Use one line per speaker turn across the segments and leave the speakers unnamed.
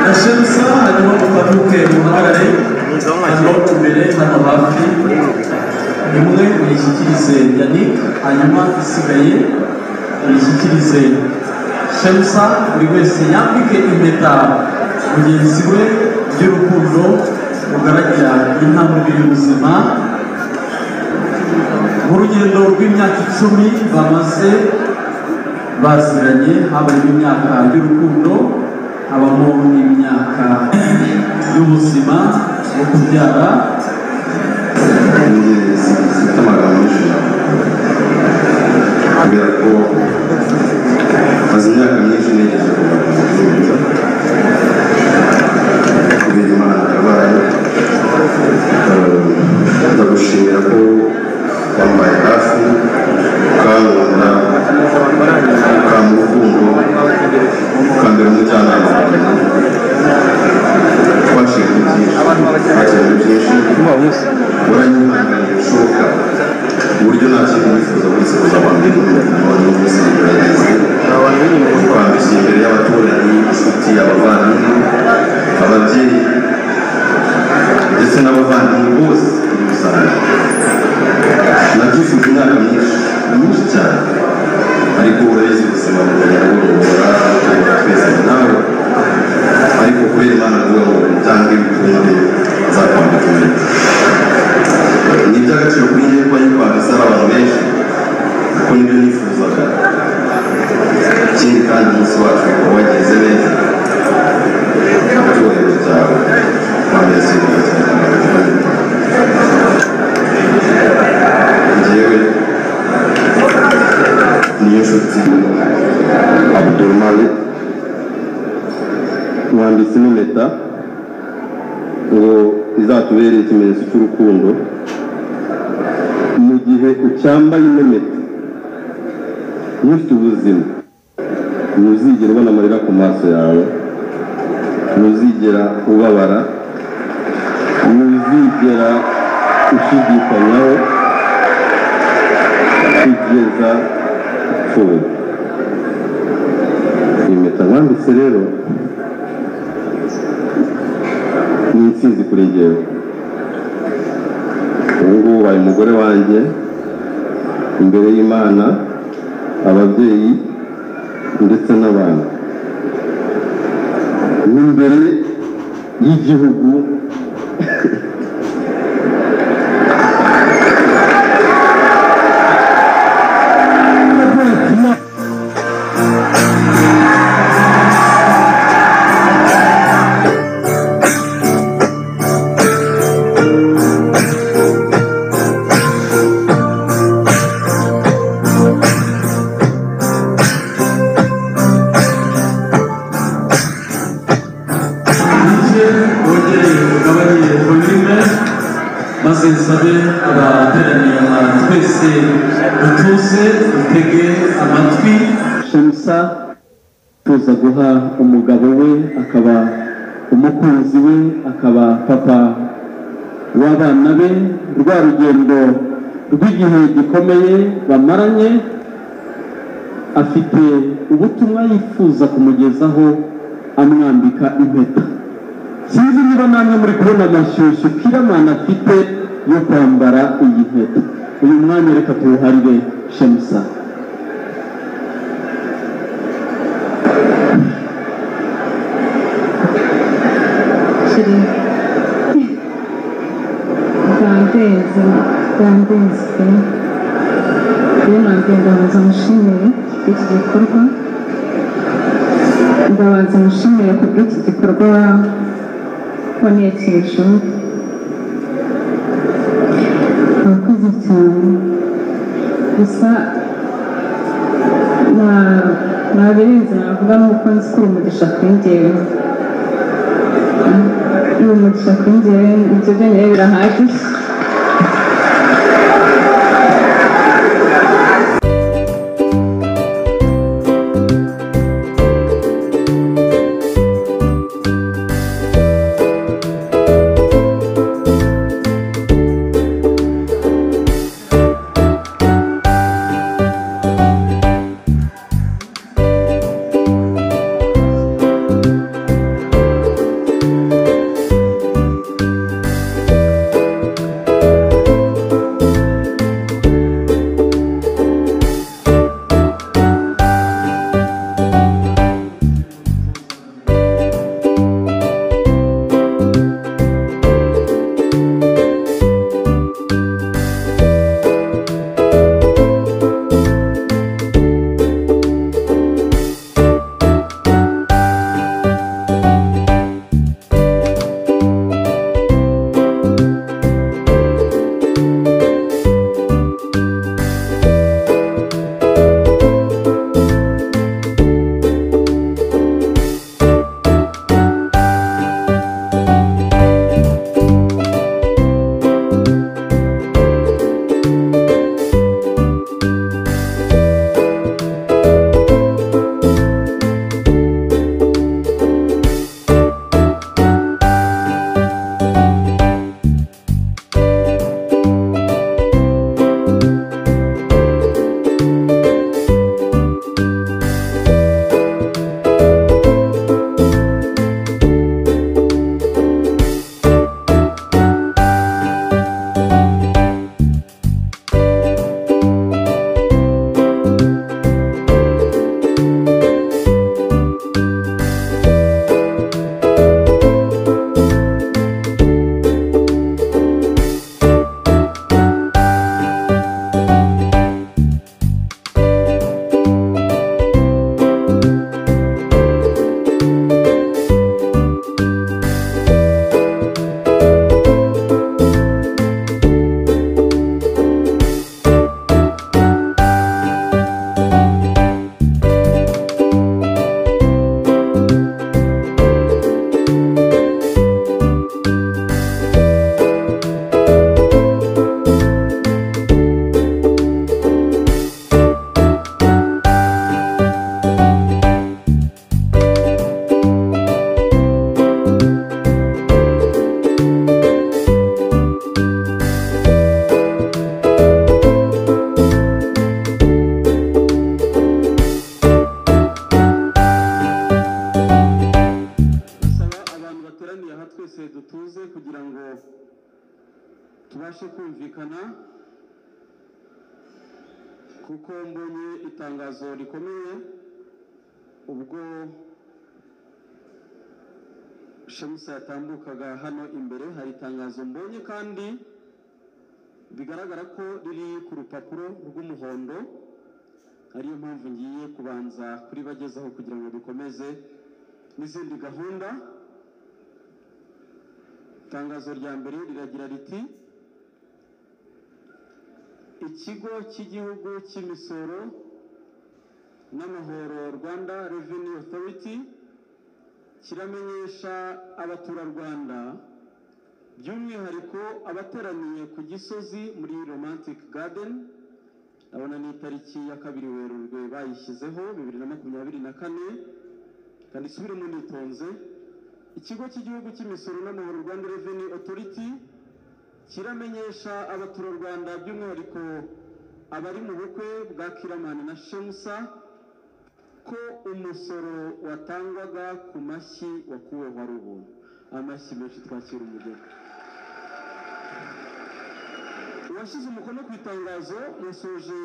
Nashensa hanyuma mutabuke muhagarare hano imbere hano hafi imwe uyishyikirize Yannick hanyuma isigaye uyishyikirize Shensa buri wese yambike impeta mugenzi we by'urukundo rugaragira intambwe y'ubuzima mu rugendo rw'imyaka 10 bamaze baziranye habaye imyaka y'urukundo habamo imyaka y'ubuzima bwo kubyara kubera ko maze imyaka myinshi nigeze kubera Imana yabaye ndagushimira ko wambaye hafi ukankunda ukamurukundo ukambera umujyanama twashize byinshi uranyuhanganiye bishoboka uburyo nta kintu wifuza wese kuza wambere umuntu wese yageze kwambishya imbere y'abaturanyi inshuti abavandimwe ababyeyi ndetse n'abavandimwe bose muri rusange nabyifuje imyaka myinshi cyane ariko urabizi ubuzima bukagenda burongora twese nawe ariko kubera Imana kuvuga ngo utange ibikunde azakwambika impeta ni iby'agaciro kuri njye kuba yikwambitse ari abantu benshi kuko nibyo nifuzaga ikindi kandi umunsi wacu ukaba wagenze neza icyubahiro cyawe kwambitse neza njyewe niyo nshuti Abdul Malik mwanditsi n'impeta ngo izatubere ikimenyetso cy'urukundo mu gihe ucyambaye impeta ntufite ubuzima ntuzigera ubona amarira ku maso yawe ntuzigera ubabara ntuzigera ushidikanyaho kugeza upfuye impeta mwambitse rero ni intsinzi kuri njyewe ubu ngubu ubaye umugore wanjye imbere y'Imana ababyeyi ndetse n'abantu n'imbere y'igihugu maze nsabe abateraniye ahantu twese dutuze dutege amatwi Shensa tuza guha umugabo we akaba umukunzi we akaba papa w'abana be rwa rugendo rw'igihe gikomeye bamaranye afite ubutumwa yifuza kumugezaho amwambika impeta sinzi niba namwe muri kubona amashyushyu Kiramana afite yo kwambara iyi mpeta uyu mwanya reka tuwuharire Shensa
Bwandenze rero ndabanza mushimire iki gikorwa ndabanza mushimire ku bw'iki gikorwa wanekeje abakozi cyane gusa nabirenze navuga nuko nzi ko umugisha kuri njyewe umugisha kuri njyewe ibyo byonyine birahagije
mwese dutuze kugira ngo tubashe kumvikana kuko mbonye itangazo rikomeye ubwo Shemusa yatambukaga hano imbere. Hari itangazo mbonye kandi bigaragara ko riri ku rupapuro rw'umuhondo, ariyo mpamvu ngiye kubanza kuribagezaho kugira ngo dukomeze n'izindi gahunda. Itangazo rya mbere riragira riti: ikigo cy'igihugu cy'imisoro n'amahoro Rwanda Revenue Authority kiramenyesha abaturarwanda by'umwihariko abateraniye ku Gisozi muri Romantic Garden. Abona ni itariki ya 2 Werurwe bayishyizeho 2024, kandi subiremo nitonze. Ikigo cy'igihugu cy'imisoro n'amahoro Rwanda Revenue Authority kiramenyesha abaturarwanda by'umwihariko abari mu bukwe bwa Kiramani na Shemusa ko umusoro watangwaga ku mashyi wakuwe wa rubuntu. Amashyi menshi twakira umugeni. Uwashyize umukono ku itangazo yasoje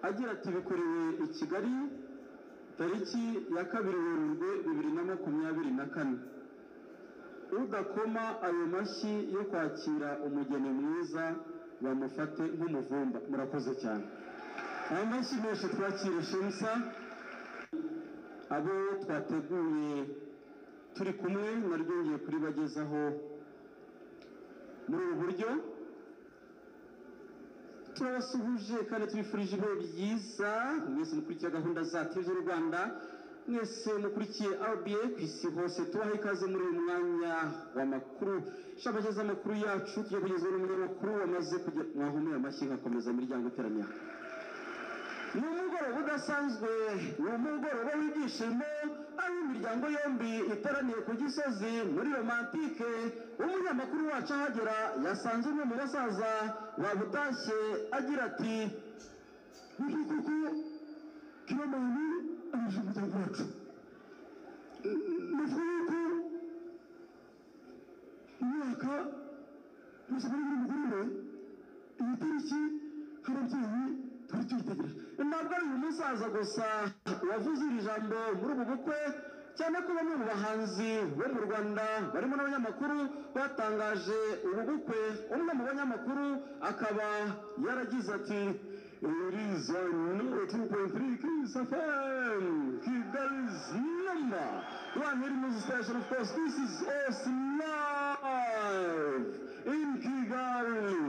agira ati: bikorewe i Kigali tariki ya 2 Werurwe 2024. Udakoma ayo mashyi yo kwakira umugeni mwiza bamufate nk'umuvumba. Murakoze cyane. Amashyi menshi twakira Shemusa. Abo twateguye turi kumwe naryongeye kuribagezaho muri ubu buryo. Turabasuhuje kandi tubifurije ibihe byiza mwese mukurikiye gahunda za TV z'u Rwanda, mwese mukurikiye RBA ku isi hose. Tubaha ikaze muri uyu mwanya w'amakuru, shabageza amakuru yacu tugiye kugezwa n'umunyamakuru wamaze kujya mwahumeye amashyi nkakomeza imiryango iteranya. Ni umugoroba udasanzwe, ni umugoroba w'ibyishimo, aho imiryango yombi iteraniye ku Gisozi muri Romantike. Umunyamakuru wacu ahagera yasanze umwe mu basaza babutashye agira ati: kuko Kiramani aje umuryango wacu. Nuko imyaka musabari n'umugore iyi tariki harabyeyi twari tuyitegereje. Ntabwo ari uyu musaza gusa wavuze iri jambo muri ubu bukwe, cyane ko bamwe mu bahanzi bo mu Rwanda barimo n'abanyamakuru batangaje ubu bukwe. Umwe mu banyamakuru akaba yaragize ati: it is on 2.3 Kiss FM, Kigali's number one hit music station. Of course, this is Austin live in Kigali.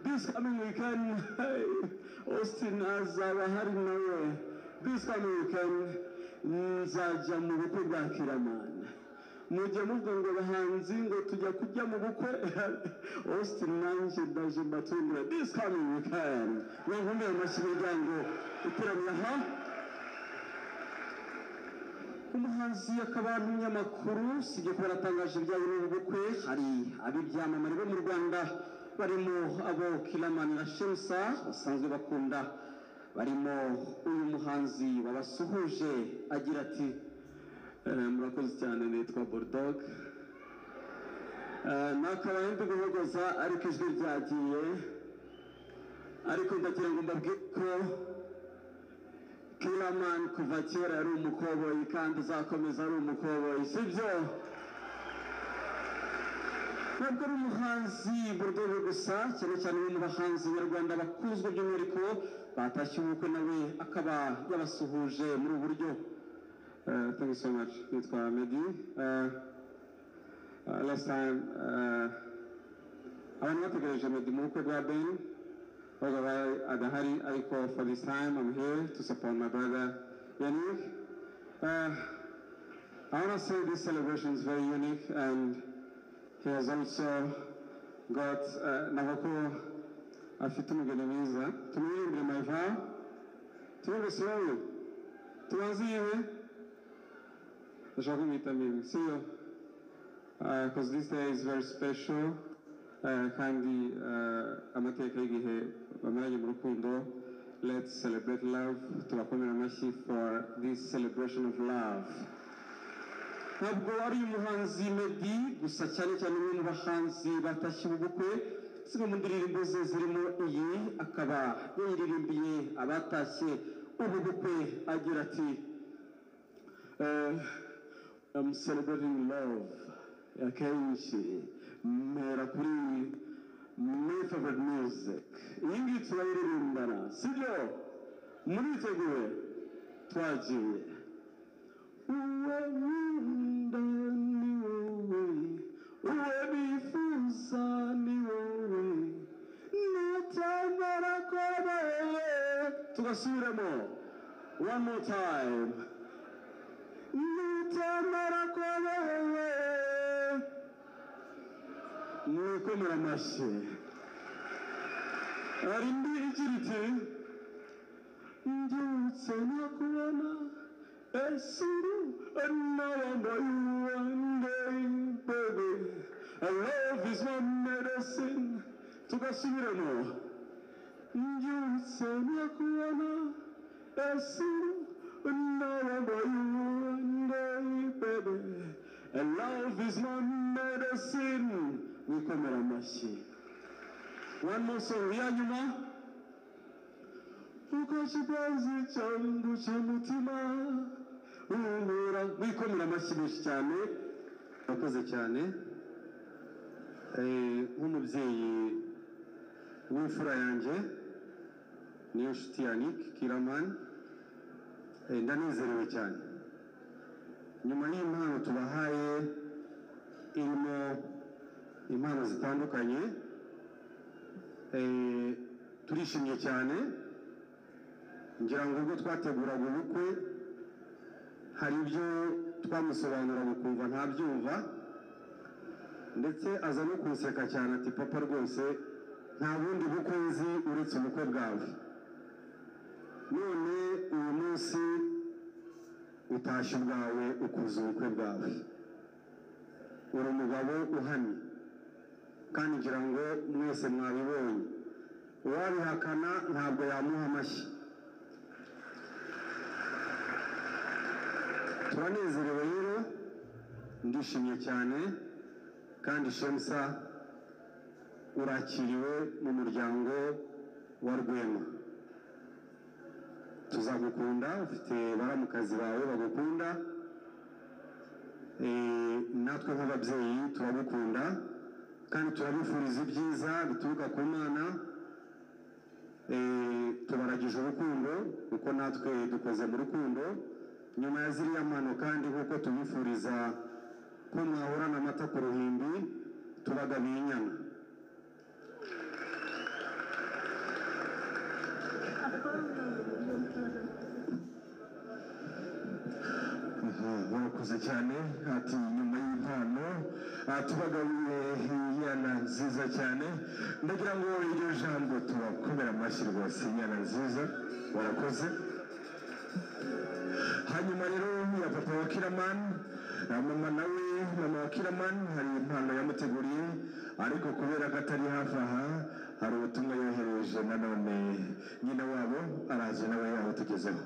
This coming weekend, hey, Austin azaba hari nawe. This coming weekend nzajya mu bukwe bwa Kiramani. Mujye muvuga ngo abahanzi ngo tujya kujya mu bukwe. Austin nanjye ndaje mbatungura this coming weekend. Mwahumeye amashyi miryango iteraniye aha. Umuhanzi akaba n'umunyamakuru sibyo kuba aratangaje ibijyanye n'ubu bukwe. Hari abibyamamare bo mu Rwanda barimo abo Kiramani na Shemusa basanzwe bakunda, barimo uyu muhanzi wabasuhuje agira ati: murakoze cyane, nitwa Bulldog. Nakabaye ndi guhogoza ariko ijwi ryagiye, ariko ndagira ngo mbabwire ko Kiramani kuva kera ari umukoboyi kandi uzakomeza ari umukoboyi, sibyo? Ntabwo ari umuhanzi Bulldog gusa, cyane cyane mu bahanzi nyarwanda bakuzwe by'umwihariko batashye ubukwe nawe akaba yabasuhuje muri ubu buryo. Thank you so much. Nitwa Medi. Last time abantu bategereje Medi mu bukwe bwa Ben adahari, ariko for this time I'm here to support my brother Yannick. I want to say this celebration is very unique, and he has also got nabako afite umugeni mwiza. Tumwirimbire my vow, tumwe slowly, tubanziwe ndashaka kumwita Mimi, see you, because this day is very special, kandi amateka y'igihe bamaranye mu rukundo. Let's celebrate love. Tubakomera amashyi for this celebration of love. ntabwo ari umuhanzi Meddy gusa cyane cyane umwe mu bahanzi batashye ubukwe zimwe mu ndirimbo ze zirimo iyi akaba yaririmbiye abatashye ubu bukwe agira ati I'm celebrating love akenshi mera kuri my favorite music iyi ngiyi turayiririmbana sibyo muriteguye twagiye uwe nkunda ni wowe uwe bifuza ni wowe nutamara kobaye tugasubiramo one more time nutamara kobaye mwikomera amashyi hari indi igira iti mbyutse nakubona esuru anawamba you one day baby love is my medicine tugasubiramo mbyutse nakubona esuru anawamba you one day baby love is my medicine wikomera amashyi one more song ya nyuma uko kibazi cyangu cy'umutima uhura wikomera amashyi menshi cyane akoze cyane nk'umubyeyi w'imfura yanjye niyo nshuti Yannick Kiraman ndanezerewe cyane nyuma y'impano tubahaye irimo impano zitandukanye turishimye cyane ngira ngo ubwo twateguraga ubukwe hari ibyo twamusobanura ukumva ntabyumva ndetse aza no kunseka cyane ati papa rwose nta bundi bukwe nzi uretse ubukwe bwawe none uyu munsi utashye ubwawe ukuza ubukwe bwawe uri umugabo uhamye kandi ngira ngo mwese mwabibonye uwabihakana ntabwo yamuha amashyi turanezerewe rero ndishimye cyane kandi Shemsa urakiriwe mu muryango wa Rwema tuzagukunda ufite baramukazi bawe bagukunda natwe nk'ababyeyi turagukunda kandi turabifuriza ibyiza bituruka ku Mana tubaragije urukundo kuko natwe dukoze mu rukundo nyuma ya ziriya mpano kandi nk'uko tubifuriza ko mwahorana amata ku ruhimbi tubagabiye inyana
murakoze cyane ati nyuma y'impano tubagabiye inyana nziza cyane ndagira ngo iryo jambo tubakomera amashyi rwose inyana nziza warakoze hanyuma rero ya papa wa Kiraman mama nawe mama wa Kiraman hari impano yamuteguriye ariko kubera ko atari hafi aha hari ubutumwa yohereje nanone nyina wabo araje nawe yaho tugezeho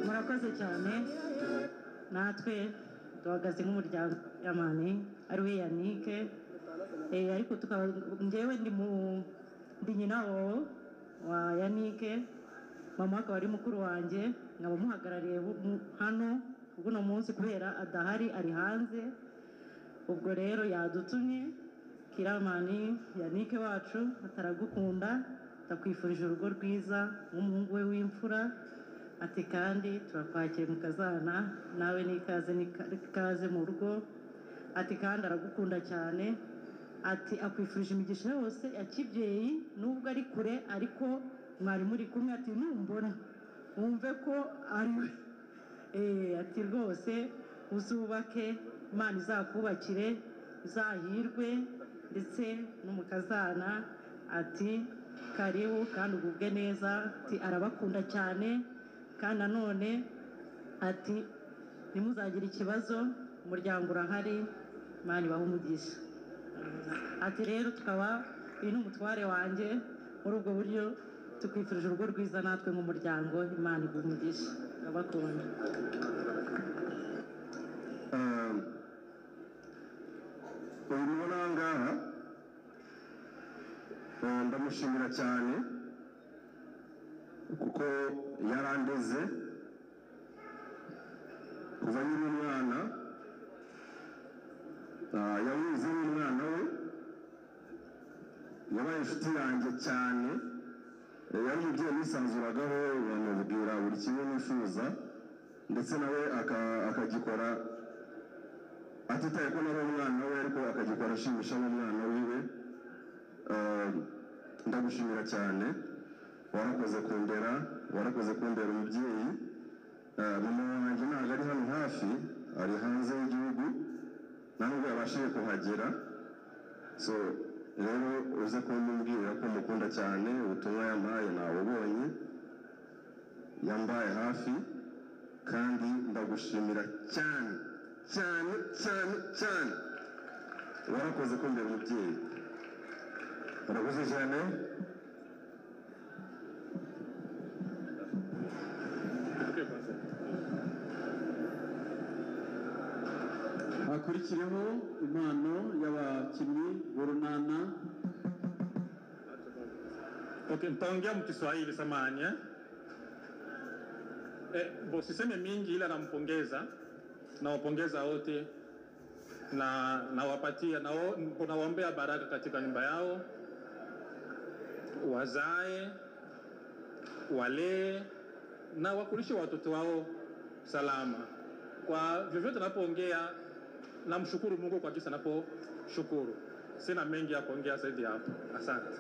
murakoze cyane natwe duhagaze nk'umuryango y'amani ari we Yannick ariko tukaba njyewe ndi nyina wa Yannick mama akaba ari mukuru wanjye nkaba muhagarariye hano uno munsi kubera adahari ari hanze ubwo rero yadutumye Kiramani Yannick wacu ataragukunda takwifurije urugo rwiza nk'umuhungu we w'imfura ati kandi turakwakira mu kazana nawe nikaze mu rugo ati kandi aragukunda cyane ati akwifurije imigisha yose ya kibyeyi nubwo ari kure ariko mwari muri kumwe ati numbona wumve ko ari we ati rwose uzubake Imana izakubakire izahirwe ndetse no mu kazana ati karibu kandi ugubwe neza ati arabakunda cyane kandi nanone ati ntimuzagire ikibazo umuryango urahari Imana ibahe umugisha ati rero tukaba uyu ni umutware wanjye muri ubwo buryo tukwifurije urugo rwiza natwe nk'umuryango. Imana iguhe umugisha. Ndabakunda.
uyu mubona aha ngaha ndamushimira cyane kuko yarandeze kuva nyiri umwana, yawize n'umwana we, yabaye inshuti yanjye cyane, yari umubyeyi nisanzuragaho, bamubwira buri kimwe nifuza, ndetse nawe akagikora atitaye ko nari umwana we, ariko akagikora ashimisha n'umwana wiwe. Ndagushimira cyane, warakoze kundera, warakoze kundera umubyeyi. Mama wanjye ntabwo ari hano hafi, ari hanze y'igihugu, nta nubwo yabashije kuhagera. So rero uze kumbwira ko mukunda cyane, ubutumwa yampaye nabubonye, yambaye hafi, kandi ndagushimira cyane cyane cyane cyane, warakoze kundera umubyeyi. Urakoze cyane.
Hakurikireho impano y'abakinnyi b'urunana.
Okay, nitaongea mkiswahili samahani. Siseme mingi ila nawapongeza wote na nawapatia nawaombea baraka katika nyumba yao, wazae, walee na wakulishe watoto wao salama. Kwa vyovyote napoongea namshukuru Mungu kwa jinsi naposhukuru. Sina mengi ya kuongea zaidi hapo. Asante.